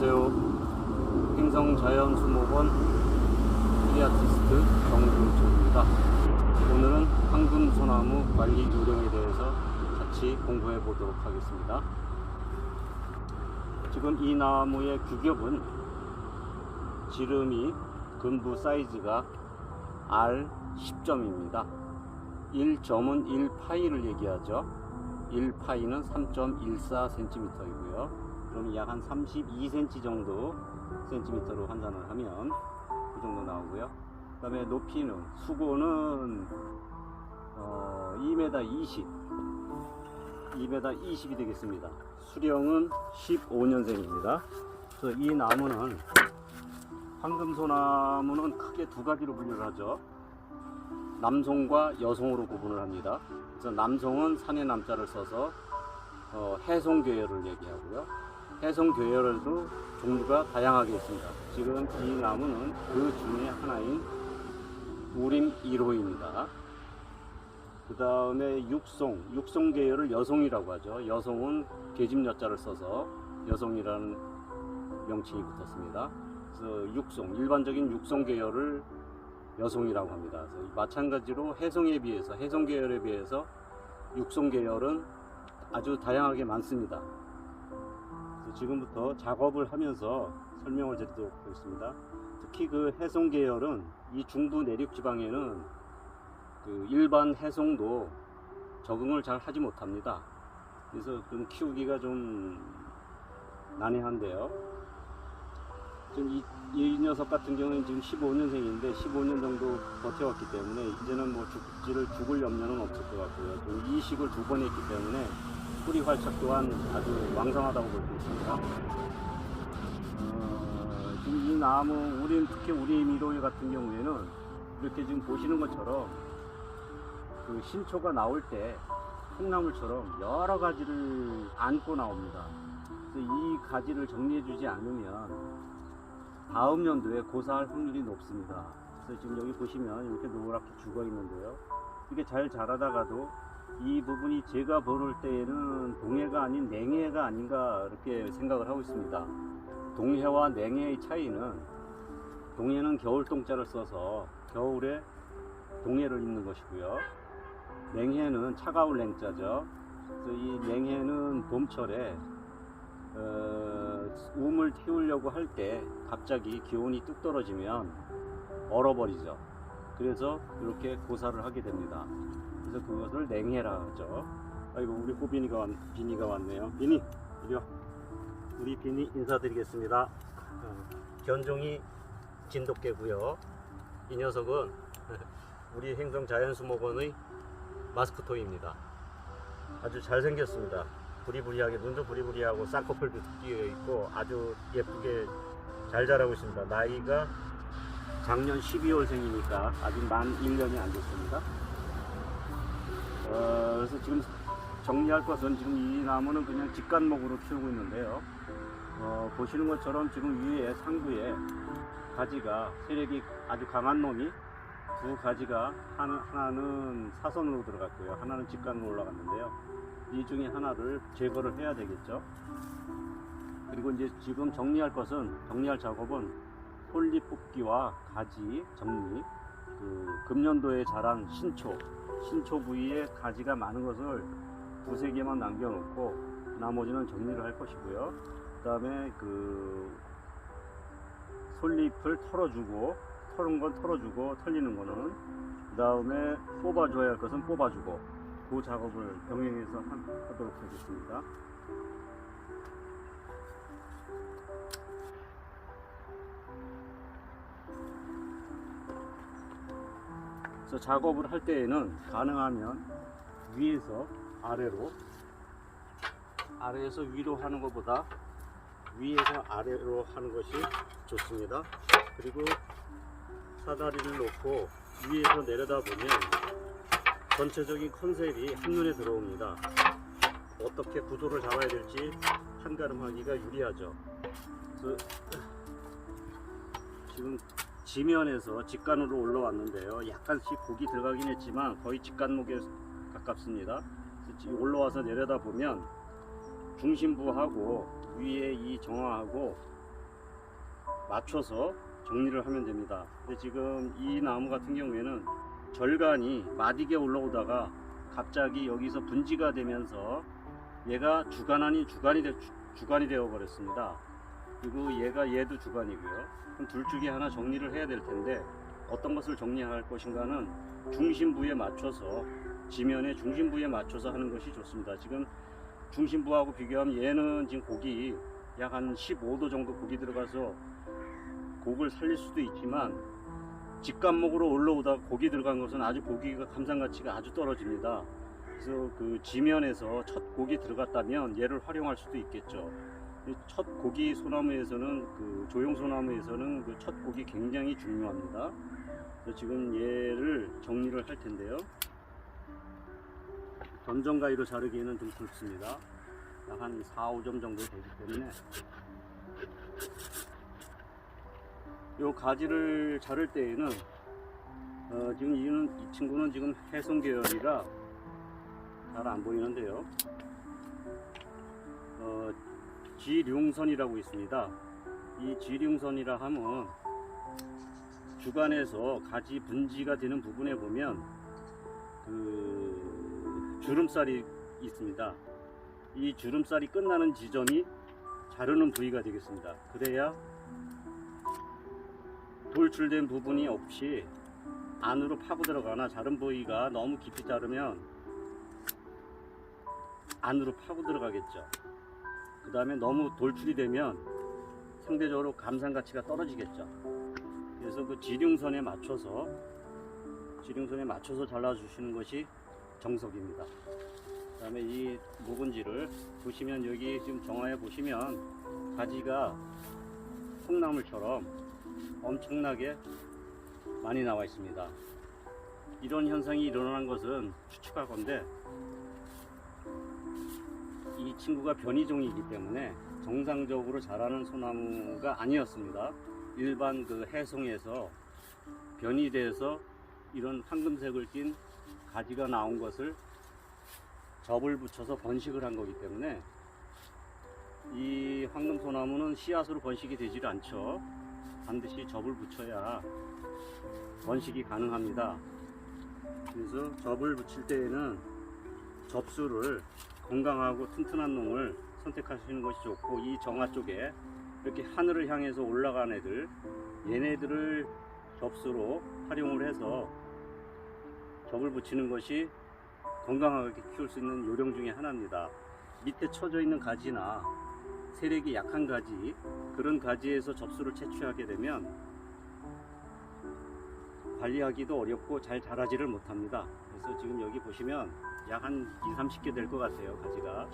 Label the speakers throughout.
Speaker 1: 안녕하세요. 행성자연수목원 트리아티스트 정준초입니다. 오늘은 황금소나무 관리 요령에 대해서 같이 공부해 보도록 하겠습니다. 지금 이 나무의 규격은 지름이 근부 사이즈가 R10점입니다. 1점은 1파이를 얘기하죠. 1파이는 3.14cm이고요. 그럼 약 한 32cm 정도 센티미터로 환산을 하면 그 정도 나오고요. 그 다음에 높이는 수고는 2m 20이 되겠습니다. 수령은 15년생입니다. 그래서 이 나무는 황금소나무는 크게 두 가지로 분류를 하죠. 남송과 여송으로 구분을 합니다. 그래서 남송은 산의 남자를 써서 해송괴열을 얘기하고요. 해송괴열에도 종류가 다양하게 있습니다. 지금 이 나무는 그 중에 하나인 우림 1호입니다. 그 다음에 육송괴열을 여송이라고 하죠. 여송은 계집 여자를 써서 여송이라는 명칭이 붙었습니다. 그래서 일반적인 육송괴열을 여송이라고 합니다. 그래서 마찬가지로 해송계열에 비해서 육송계열은 아주 다양하게 많습니다. 그래서 지금부터 작업을 하면서 설명을 드리도록 하겠습니다. 특히 그 해송계열은 이 중부 내륙 지방에는 그 일반 해송도 적응을 잘 하지 못합니다. 그래서 좀 키우기가 좀 난해한데요. 지금 이 녀석 같은 경우는 지금 15년생인데 15년 정도 버텨왔기 때문에 이제는 뭐 죽을 염려는 없을 것 같고요. 좀 이식을 2번 했기 때문에 뿌리 활착 또한 아주 왕성하다고 볼 수 있습니다. 지금 이 나무 특히 우림 1호 같은 경우에는 이렇게 지금 보시는 것처럼 그 신초가 나올 때 콩나물처럼 여러 가지를 안고 나옵니다. 그래서 이 가지를 정리해 주지 않으면 다음 연도에 고사할 확률이 높습니다. 그래서 지금 여기 보시면 이렇게 노랗게 죽어 있는데요. 이게 잘 자라다가도 이 부분이 제가 보를 때에는 동해가 아닌 냉해가 아닌가 이렇게 생각을 하고 있습니다. 동해와 냉해의 차이는 동해는 겨울 동자를 써서 겨울에 동해를 입는 것이고요. 냉해는 차가울 냉자죠. 그래서 이 냉해는 봄철에 움을 틔우려고 할 때 갑자기 기온이 뚝 떨어지면 얼어버리죠. 그래서 이렇게 고사를 하게 됩니다. 그래서 그것을 냉해라 하죠. 아이고, 우리 호빈이가 왔네요. 비니, 이리 와. 우리 비니 인사드리겠습니다. 견종이 진돗개고요. 이 녀석은 우리 행성자연수목원의 마스코토입니다. 아주 잘생겼습니다. 부리부리하게, 눈도 부리부리하고 쌍꺼풀도 끼어 있고 아주 예쁘게 잘 자라고 있습니다. 나이가 작년 12월생이니까 아직 만 1년이 안 됐습니다. 그래서 지금 정리할 것은 지금 이 나무는 그냥 직간목으로 키우고 있는데요. 보시는 것처럼 지금 위에 상부에 가지가 세력이 아주 강한 놈이 두 가지가 하나는 사선으로 들어갔고요. 하나는 직간으로 올라갔는데요. 이 중에 하나를 제거를 해야 되겠죠. 그리고 이제 지금 정리할 작업은 폴리 뽑기와 가지 정리, 금년도에 자란 신초 부위에 가지가 많은 것을 2-3개만 남겨놓고 나머지는 정리를 할 것이고요. 그 다음에 솔잎을 털어주고, 털은 건 털어주고, 털리는 거는 그 다음에 뽑아줘야 할 것은 뽑아주고, 그 작업을 병행해서 하도록 하겠습니다. 그래서 작업을 할 때에는 가능하면 위에서 아래에서 위로 하는 것보다 위에서 아래로 하는 것이 좋습니다. 그리고 사다리를 놓고 위에서 내려다보면 전체적인 컨셉이 한눈에 들어옵니다. 어떻게 구도를 잡아야 될지 판가름하기가 유리하죠. 그래서 지금 지면에서 직간으로 올라왔는데요. 약간씩 곡이 들어가긴 했지만 거의 직간목에 가깝습니다. 올라와서 내려다 보면 중심부하고 위에 이 정화하고 맞춰서 정리를 하면 됩니다. 근데 지금 이 나무 같은 경우에는 절간이 마디게 올라오다가 갑자기 여기서 분지가 되면서 얘가 주간 아닌 주간이 되어 버렸습니다. 그리고 얘도 주간이고요. 그럼 둘 중에 하나 정리를 해야 될 텐데 어떤 것을 정리할 것인가는 중심부에 맞춰서, 지면의 중심부에 맞춰서 하는 것이 좋습니다. 지금 중심부하고 비교하면 얘는 지금 곡이 약 한 15도 정도 곡이 들어가서 곡을 살릴 수도 있지만, 직간목으로 올라오다가 곡이 들어간 것은 아주 고기가 감상 가치가 아주 떨어집니다. 그래서 그 지면에서 첫 곡이 들어갔다면 얘를 활용할 수도 있겠죠. 첫 곡이 소나무에서는, 그 조용 소나무에서는 그 첫 곡이 굉장히 중요합니다. 그래서 지금 얘를 정리를 할 텐데요. 던전가위로 자르기에는 좀 굵습니다. 약 한 4, 5점 정도 되기 때문에 요 가지를 자를 때에는 지금 이 친구는 지금 해송 계열이라 잘 안 보이는데요. 지룡선이라고 있습니다. 이 지룡선이라 하면 주간에서 가지 분지가 되는 부분에 보면 그 주름살이 있습니다. 이 주름살이 끝나는 지점이 자르는 부위가 되겠습니다. 그래야 돌출된 부분이 없이 안으로 파고 들어가나, 자른 부위가 너무 깊이 자르면 안으로 파고 들어가겠죠. 그 다음에 너무 돌출이 되면 상대적으로 감상 가치가 떨어지겠죠. 그래서 그 지룡선에 맞춰서 잘라주시는 것이 정석입니다. 그 다음에 이 묵은지를 보시면, 여기 지금 정화해 보시면 가지가 콩나물처럼 엄청나게 많이 나와 있습니다. 이런 현상이 일어나는 것은 추측할 건데, 이 친구가 변이종이기 때문에 정상적으로 자라는 소나무가 아니었습니다. 일반 그 해송에서 변이돼서 이런 황금색을 띤 가지가 나온 것을 접을 붙여서 번식을 한 거기 때문에, 이 황금소나무는 씨앗으로 번식이 되질 않죠. 반드시 접을 붙여야 번식이 가능합니다. 그래서 접을 붙일 때에는 접수를 건강하고 튼튼한 놈을 선택하시는 것이 좋고, 이 정화 쪽에 이렇게 하늘을 향해서 올라간 애들, 얘네들을 접수로 활용을 해서 접을 붙이는 것이 건강하게 키울 수 있는 요령 중에 하나입니다. 밑에 처져 있는 가지나 세력이 약한 가지, 그런 가지에서 접수를 채취하게 되면 관리하기도 어렵고 잘 자라지를 못합니다. 그래서 지금 여기 보시면 약 한 20, 30개 될 것 같아요, 가지가.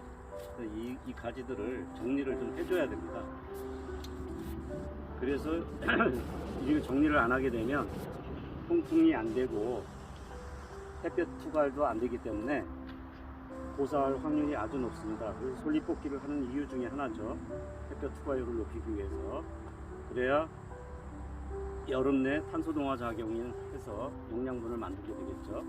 Speaker 1: 이 가지들을 정리를 좀 해줘야 됩니다. 그래서 이걸 정리를 안 하게 되면 통풍이 안 되고 햇볕 투과도 안 되기 때문에 고사할 확률이 아주 높습니다. 그래서 솔잎뽑기를 하는 이유 중에 하나죠. 햇볕 투과율을 높이기 위해서. 그래야 여름 내 탄소동화 작용을 해서 영양분을 만들게 되겠죠.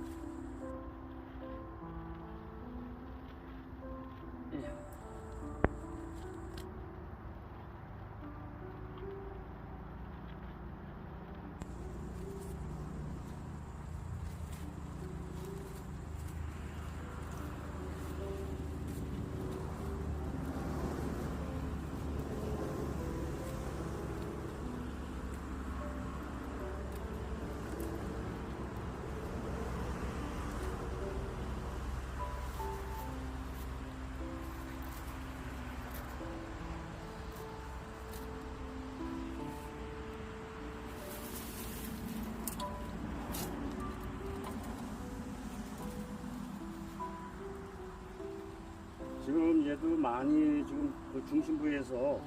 Speaker 1: 지금 얘도 많이 지금 그 중심부에서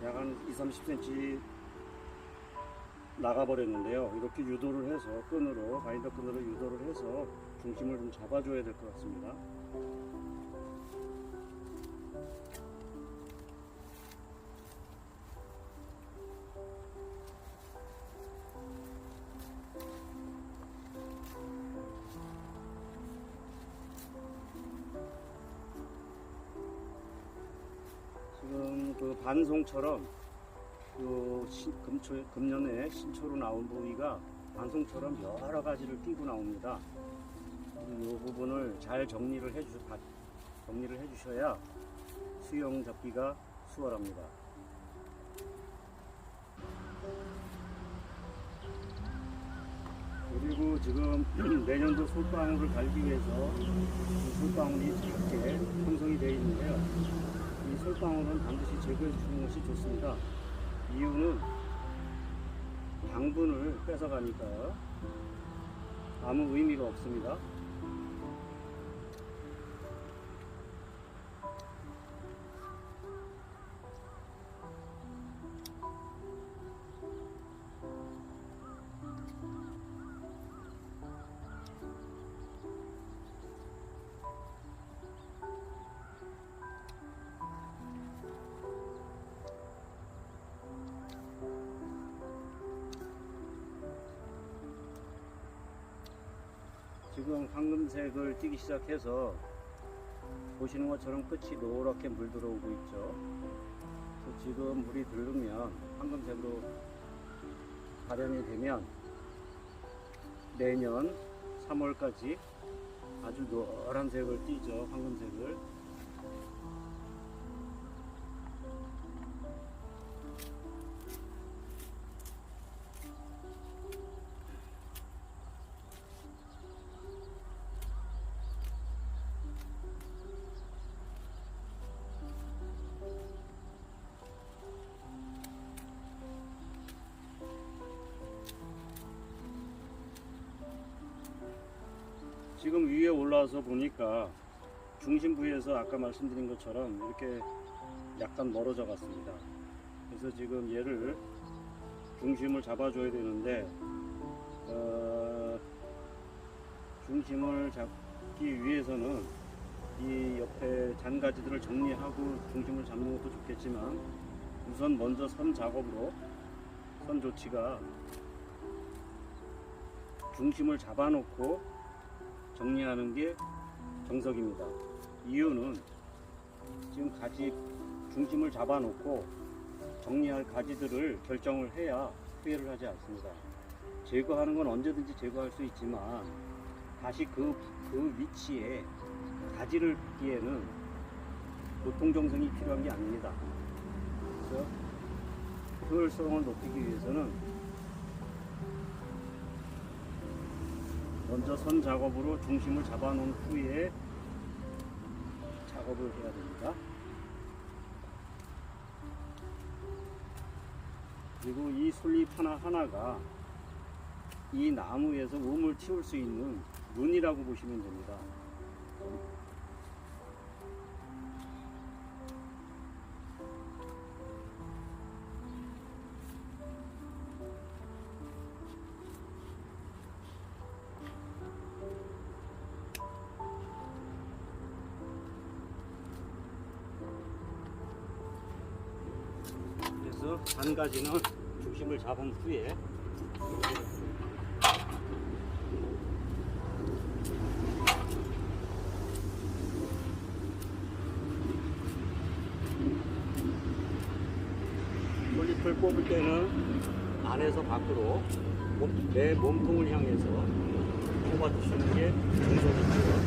Speaker 1: 약 한 20-30cm 나가버렸는데요. 이렇게 유도를 해서 바인더 끈으로 유도를 해서 중심을 좀 잡아줘야 될 것 같습니다. 지금 그 반송처럼 금년에 신초로 나온 부위가 방송처럼 여러 가지를 띄고 나옵니다. 이 부분을 잘 정리를 해주셔야 수영 잡기가 수월합니다. 그리고 지금 내년도 솔방울을 달기 위해서 이 솔방울이 작게 형성이 되어 있는데요. 이 솔방울은 반드시 제거해 주는 것이 좋습니다. 이유는 당분을 뺏어가니까 아무 의미가 없습니다. 지금 황금색을 띄기 시작해서 보시는 것처럼 끝이 노랗게 물 들어오고 있죠. 그래서 지금 물이 들르면 황금색으로 발현이 되면 내년 3월까지 아주 노란색을 띄죠. 황금색을. 지금 위에 올라와서 보니까 중심 부위에서 아까 말씀드린 것처럼 이렇게 약간 멀어져 갔습니다. 그래서 지금 얘를 중심을 잡아줘야 되는데 중심을 잡기 위해서는 이 옆에 잔가지들을 정리하고 중심을 잡는 것도 좋겠지만 우선 먼저 선 작업으로 선 조치가 중심을 잡아놓고 정리하는 게 정석입니다. 이유는 지금 가지 중심을 잡아놓고 정리할 가지들을 결정을 해야 후회를 하지 않습니다. 제거하는 건 언제든지 제거할 수 있지만 다시 그 위치에 가지를 붓기에는 고통정성이 필요한 게 아닙니다. 그래서 효율성을 높이기 위해서는 먼저 선 작업으로 중심을 잡아 놓은 후에 작업을 해야 됩니다. 그리고 이 솔잎 하나하나가 이 나무에서 음을 틔울 수 있는 문이라고 보시면 됩니다. 그래서 한 가지는 중심을 잡은 후에 솔잎을 뽑을 때는 안에서 밖으로 내 몸통을 향해서 뽑아주시는 게 정석이고요.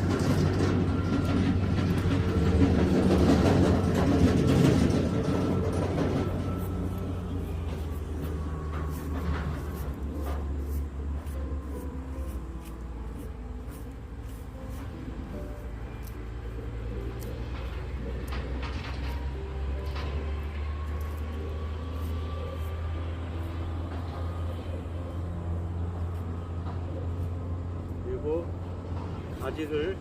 Speaker 1: 그리고 가지를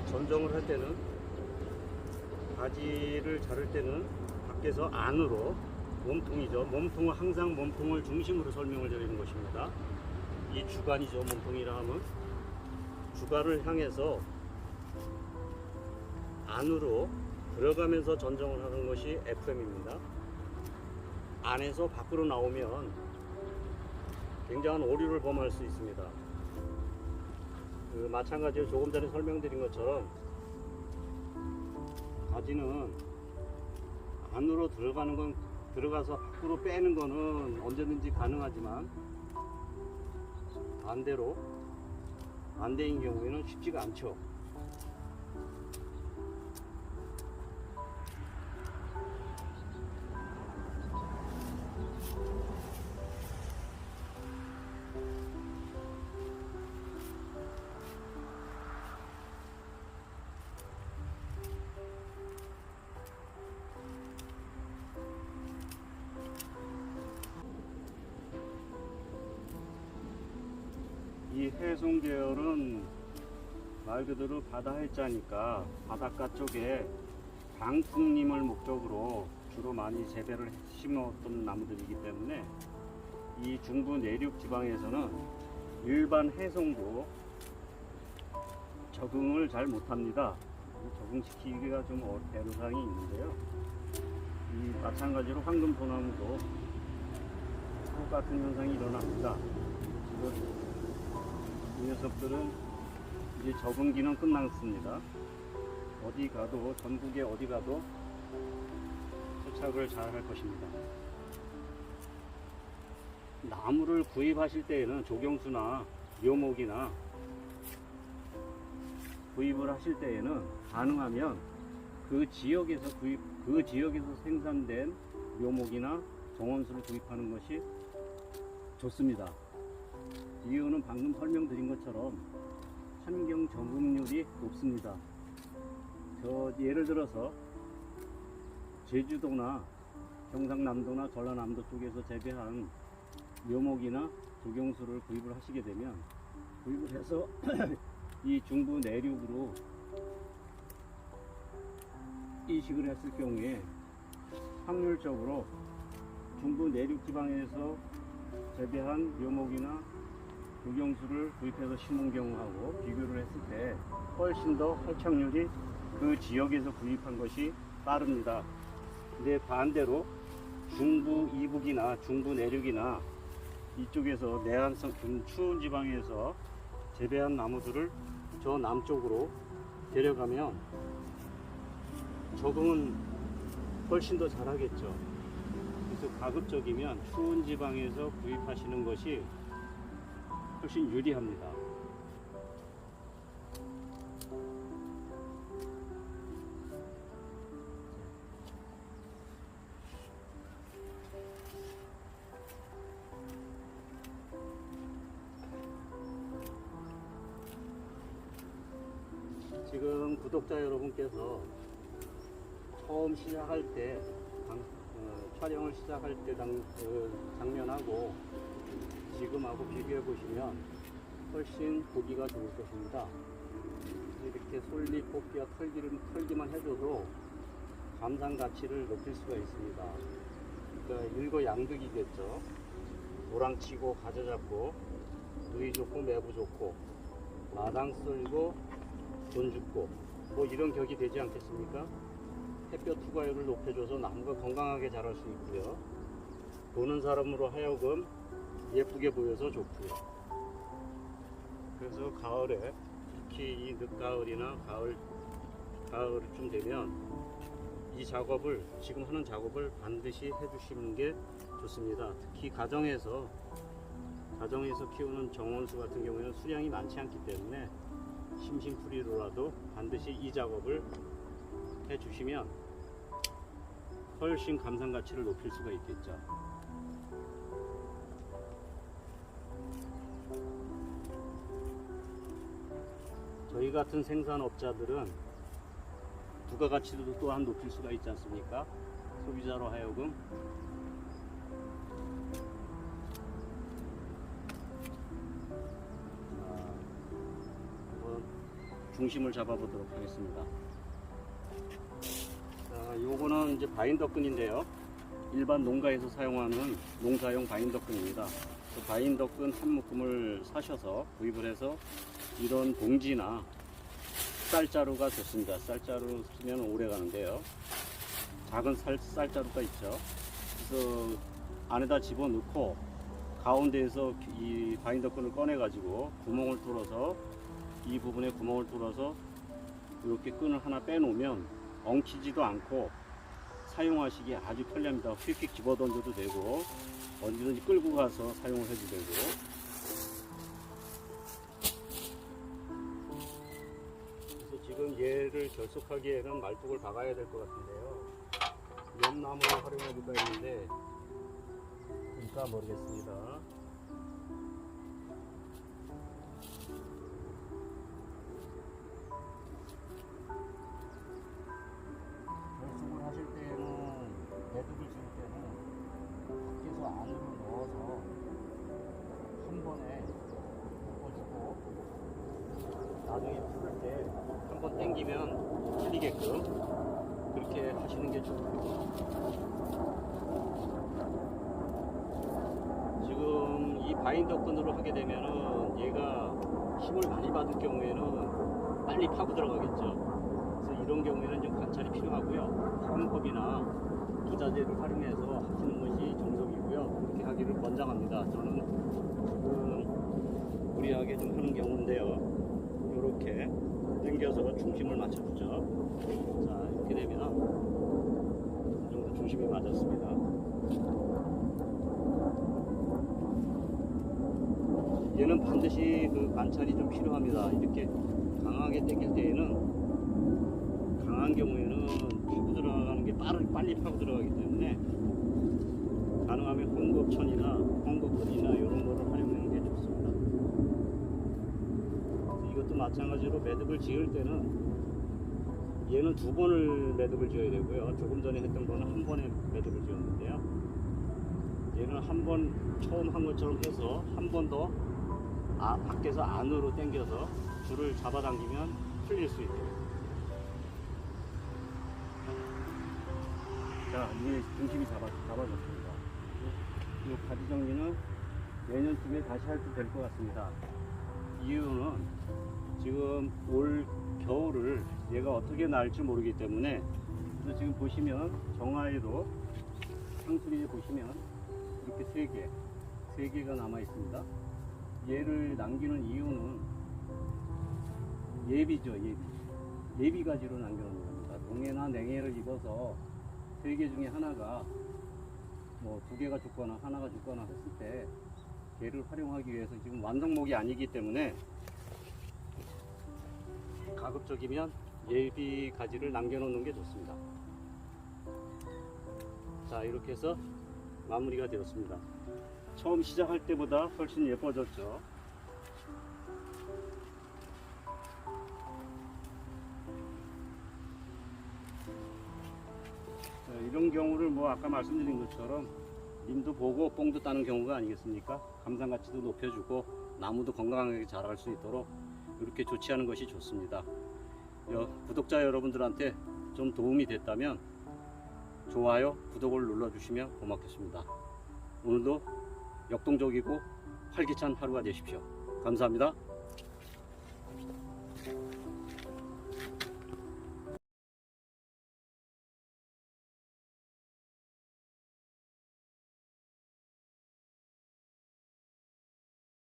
Speaker 1: 전정을 할 때는 가지를 자를 때는 밖에서 안으로 몸통이죠. 몸통은 항상 몸통을 중심으로 설명을 드리는 것입니다. 이 주관이죠. 몸통이라 하면 주관을 향해서 안으로 들어가면서 전정을 하는 것이 FM입니다. 안에서 밖으로 나오면 굉장한 오류를 범할 수 있습니다. 마찬가지로 조금 전에 설명드린 것처럼 가지는 안으로 들어가는 건 들어가서 밖으로 빼는 거는 언제든지 가능하지만 반대인 경우에는 쉽지가 않죠. 이 해송 계열은 말 그대로 바다 해자니까 바닷가 쪽에 방풍림을 목적으로 주로 많이 재배를 심었던 나무들이기 때문에 이 중부 내륙 지방에서는 일반 해송도 적응을 잘 못합니다. 적응시키기가 좀 애로사항이 있는데요. 이 마찬가지로 황금소나무도 똑같은 현상이 일어납니다. 지금 이 녀석들은 이제 적응기는 끝났습니다. 어디 가도, 전국에 어디 가도 포착을 잘 할 것입니다. 나무를 구입하실 때에는 조경수나 묘목이나 구입을 하실 때에는 가능하면 그 지역에서 생산된 묘목이나 정원수를 구입하는 것이 좋습니다. 이유는 방금 설명드린 것처럼 환경 적응률이 높습니다. 예를 들어서 제주도나 경상남도나 전라남도 쪽에서 재배한 묘목이나 조경수를 구입을 하시게 되면 구입을 해서 이 중부 내륙으로 이식을 했을 경우에 확률적으로 중부 내륙 지방에서 재배한 묘목이나 조경수를 구입해서 심은 경우하고 비교를 했을 때 훨씬 더 활착률이 그 지역에서 구입한 것이 빠릅니다. 근데 반대로 중부 이북이나 중부 내륙이나 이쪽에서 내한성 추운 지방에서 재배한 나무들을 저 남쪽으로 데려가면 적응은 훨씬 더 잘하겠죠. 그래서 가급적이면 추운 지방에서 구입하시는 것이 훨씬 유리합니다. 지금 구독자 여러분께서 처음 시작할 때 촬영을 시작할 때 장면하고 지금하고 비교해 보시면 훨씬 보기가 좋을 것입니다. 이렇게 솔잎 뽑기와 털기만 해줘도 감상 가치를 높일 수가 있습니다. 그러니까 일거양득이겠죠. 도랑치고 가져잡고 누이 좋고 매부 좋고 마당 쓸고 돈 줍고 뭐 이런 격이 되지 않겠습니까? 햇볕 투과율을 높여줘서 나무가 건강하게 자랄 수 있고요. 보는 사람으로 하여금 예쁘게 보여서 좋고요. 그래서 가을에 특히 이 늦가을이나 가을쯤 되면 이 작업을 지금 하는 작업을 반드시 해주시는 게 좋습니다. 특히 가정에서 키우는 정원수 같은 경우에는 수량이 많지 않기 때문에 심심풀이로라도 반드시 이 작업을 해주시면 훨씬 감상 가치를 높일 수가 있겠죠. 저희 같은 생산업자들은 부가가치도 또한 높일 수가 있지 않습니까? 소비자로 하여금 한번 중심을 잡아보도록 하겠습니다. 자, 요거는 이제 바인더끈인데요. 일반 농가에서 사용하는 농사용 바인더끈입니다. 그 바인더끈 한 묶음을 사셔서 구입을 해서 이런 봉지나 쌀자루가 좋습니다. 쌀자루 쓰면 오래 가는데요. 작은 쌀자루가 있죠. 그래서 안에다 집어넣고 가운데에서 이 바인더끈을 꺼내 가지고 구멍을 뚫어서 이 부분에 구멍을 뚫어서 이렇게 끈을 하나 빼놓으면 엉키지도 않고 사용하시기 아주 편리합니다. 휙휙 집어 던져도 되고 언제든지 끌고 가서 사용을 해도 되고. 그래서 지금 얘를 결속하기에는 말뚝을 박아야 될 것 같은데요. 연나무를 활용해볼까 했는데 그러니까 모르겠습니다. 결속을 하실 때는, 매듭을 지을 때는 밖에서 안으로 넣어서 한 번에 묶어주고 나중에 풀을 때 한 번 당기면 풀리게끔 그렇게 하시는 게 좋고요. 지금 이 바인더 끈으로 하게 되면은 얘가 힘을 많이 받을 경우에는 빨리 파고 들어가겠죠. 그래서 이런 경우에는 좀 관찰이 필요하고요. 방법이나 부자재를 활용해서 하시는 것이 정석이고요. 그렇게 하기를 권장합니다. 저는 지금 무리하게 좀 하는 경우인데요. 이렇게 당겨서 중심을 맞춰주죠. 자, 이렇게 되면 이 정도 중심이 맞았습니다. 얘는 반드시 그 관찰이 좀 필요합니다. 이렇게 강하게 당길 때에는, 강한 경우에는 파고 들어가는 게 빨리 파고 들어가기 때문에 가능하면 홍급천이나 홍급끈이나 이런 거를 활용하는 게 좋습니다. 이것도 마찬가지로 매듭을 지을 때는 얘는 2번을 매듭을 지어야 되고요. 조금 전에 했던 거는 한 번에 매듭을 지었는데요. 얘는 한 번 처음 한 것처럼 해서 한 번 더 밖에서 안으로 당겨서 줄을 잡아당기면 풀릴 수 있도록. 자, 이게 중심이 잡아졌습니다. 이 바지 정리는 내년쯤에 다시 해도 될 것 같습니다. 이유는 지금 올 겨울을 얘가 어떻게 날지 모르기 때문에. 그래서 지금 보시면 정화에도 상수리에 보시면 이렇게 3개가 남아 있습니다. 얘를 남기는 이유는 예비죠. 예비 가지로 남겨놓는 겁니다. 동해나 냉해를 입어서 3개 중에 하나가, 뭐 2개가 죽거나 하나가 죽거나 했을 때 얘를 활용하기 위해서, 지금 완성목이 아니기 때문에 가급적이면 예비 가지를 남겨놓는 게 좋습니다. 자, 이렇게 해서 마무리가 되었습니다. 처음 시작할 때보다 훨씬 예뻐졌죠. 이런 경우를 뭐 아까 말씀드린 것처럼 님도 보고 뽕도 따는 경우가 아니겠습니까? 감상 가치도 높여주고 나무도 건강하게 자랄 수 있도록 이렇게 조치하는 것이 좋습니다. 구독자 여러분들한테 좀 도움이 됐다면 좋아요, 구독을 눌러주시면 고맙겠습니다. 오늘도 역동적이고 활기찬 하루가 되십시오. 감사합니다.